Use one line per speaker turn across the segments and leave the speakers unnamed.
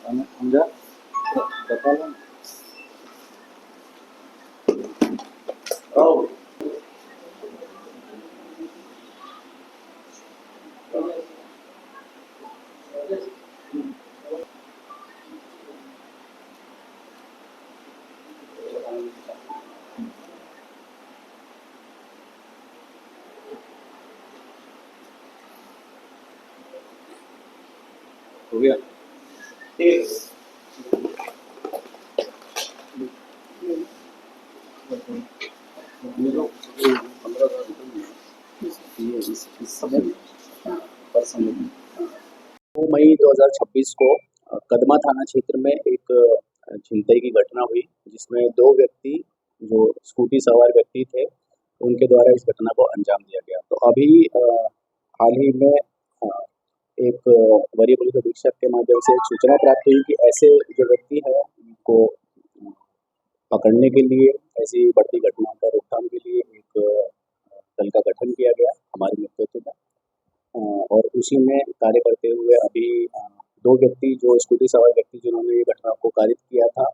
समझा? बता लो। आओ। हो गया? ठीक। ये लो, 15,000 रुपये ये इस समय पर समय 2 मई 2026 को कदमा थाना क्षेत्र में एक छिनतई की घटना हुई, जिसमें 2 व्यक्ति जो स्कूटी सवार व्यक्ति थे, उनके द्वारा इस घटना को अंजाम दिया गया। तो अभी हाल ही में एक वरीय पुलिस अधीक्षक के माध्यम से एक सूचना प्राप्त हुई कि ऐसे जो व्यक्ति है उनको पकड़ने के लिए, ऐसी बढ़ती घटनाओं का रोकथाम के लिए एक दल का गठन किया गया हमारे नेतृत्व में, और उसी में कार्य करते हुए अभी 2 व्यक्ति जो स्कूटी सवार व्यक्ति जिन्होंने ये घटना को कारित किया था,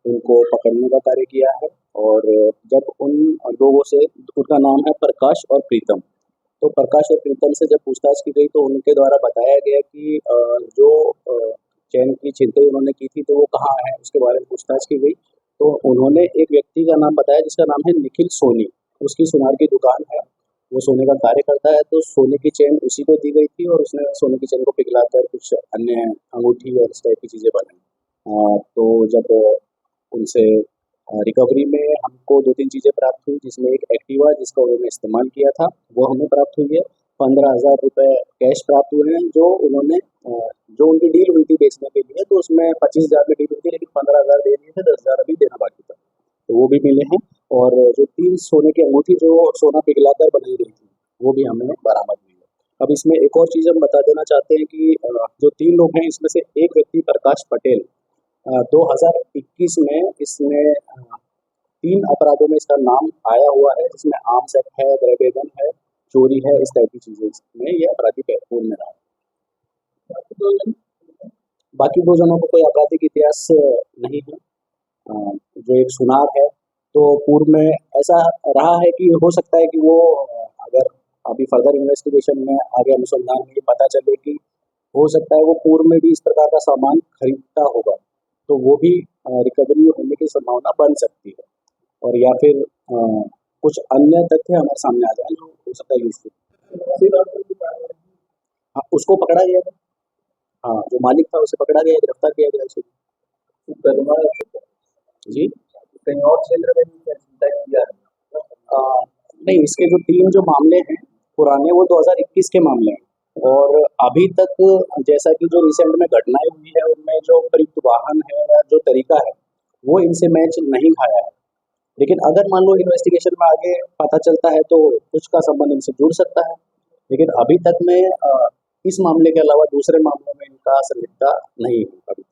उनको पकड़ने का कार्य किया है। और जब उन लोगों से, उनका नाम है प्रकाश और प्रीतम, तो प्रकाश और प्रीतम से जब पूछताछ की गई तो उनके द्वारा बताया गया कि जो चैन की छिनतई उन्होंने की थी तो वो कहाँ है, उसके बारे में पूछताछ की गई। तो उन्होंने एक व्यक्ति का नाम बताया जिसका नाम है निखिल सोनी, उसकी सुनार की दुकान है, वो सोने का कार्य करता है। तो सोने की चेन उसी को दी गई थी और उसने सोने की चेन को पिघलाकर कुछ अन्य अंगूठी और इस टाइप की चीज़ें बनाई। तो जब उनसे रिकवरी में हमको 2-3 चीज़ें प्राप्त हुई, जिसमें एक एक्टिवा जिसका उन्होंने इस्तेमाल किया था वो हमें प्राप्त हुई है। 15,000 रुपये कैश प्राप्त हुए हैं जो उन्होंने जो उनकी डील हुई थी बेचने के लिए, तो उसमें 25,000 में डील हुई थी, लेकिन 15,000 दे दिए थे, 10,000 अभी देना बाकी था, तो वो भी मिले हैं। और जो 3 सोने की अंगूठी जो सोना पिघलाकर बनाई गई थी वो भी हमें बरामद हुई है। अब इसमें एक और चीज़ हम बता देना चाहते हैं कि जो 3 लोग हैं इसमें से एक व्यक्ति प्रकाश पटेल 2021 में इसने 3 अपराधों में इसका नाम आया हुआ है, जिसमें आर्म्स एक्ट है, गृहभेदन है, चोरी है, इस टाइप की चीज़ें इसमें ये अपराधी पूर्व में रहा है। बाकी 2 जनों को कोई आपराधिक इतिहास नहीं है। जो एक सुनार है, तो पूर्व में ऐसा रहा है कि हो सकता है कि वो अगर अभी फर्दर इन्वेस्टिगेशन में आगे अनुसंधान में ये पता चले कि हो सकता है वो पूर्व में भी इस प्रकार का सामान खरीदता होगा, तो वो भी रिकवरी होने की संभावना बन सकती है। और या फिर कुछ अन्य तथ्य हमारे सामने आ जाए जो हो सकता है यूजफुल। हाँ, उसको पकड़ा गया था। हाँ, जो मालिक था उसे पकड़ा गया, गिरफ्तार किया गया उसे। मुकदमा जी कहीं और क्षेत्र में भी चिंता किया है? नहीं, इसके जो 3 जो मामले हैं पुराने, वो 2021 के मामले हैं। और अभी तक जैसा कि जो रिसेंट में घटनाएं हुई है उनमें जो प्रयुक्त वाहन है या जो तरीका है वो इनसे मैच नहीं खाया है। लेकिन अगर मान लो इन्वेस्टिगेशन में आगे पता चलता है तो कुछ का संबंध इनसे जुड़ सकता है, लेकिन अभी तक में इस मामले के अलावा दूसरे मामलों में इनका संलिप्तता नहीं है अभी तक।